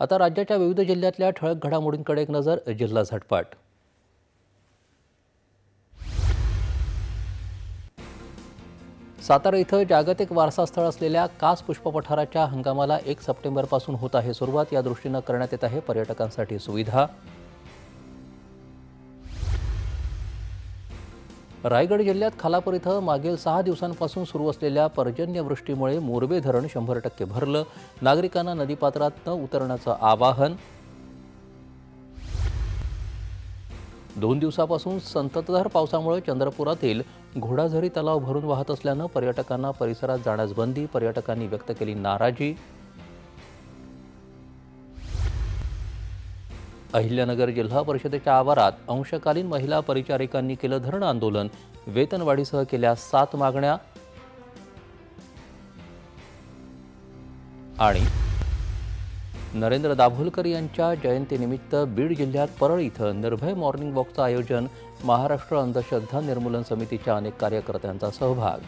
आता राज्याच्या विविध जिल्ह्यातल्या ठळक घडामोडींकडे एक नजर. जिल्हा झटपट. सातारा इथं जागतिक वारसा स्थळ असलेल्या कास पुष्पपठाराच्या हंगामाला 1 सप्टेंबरपासून होत आहे सुरुवात. या दृष्टीनं करण्यात येत आहे पर्यटकांसाठी सुविधा. रायगड जिल्ह्यात खालापूर इथं मागील 6 दिवसांपासून सुरू असलेल्या पर्जन्यवृष्टीमुळे मोरबे धरण 100% भरलं. नागरिकांना नदीपात्रात न उतरण्याचं आवाहन. 2 दिवसापासून संततधार पावसामुळे चंद्रपुरातील घोडाझरी तलाव भरून वाहत असल्यानं पर्यटकांना परिसरात जाण्यास बंदी. पर्यटकांनी व्यक्त केली नाराजी. अहिल्यानगर जिल्हा परिषदेच्या आवारात अंशकालीन महिला परिचारिकांनी केलं धरण आंदोलन. वेतनवाढीसह केल्या 7 मागण्या. आणि नरेंद्र दाभोलकर यांच्या जयंतीनिमित्त बीड जिल्ह्यात परळ इथं निर्भय मॉर्निंग वॉकचं आयोजन. महाराष्ट्र अंधश्रद्धा निर्मूलन समितीच्या अनेक कार्यकर्त्यांचा सहभाग.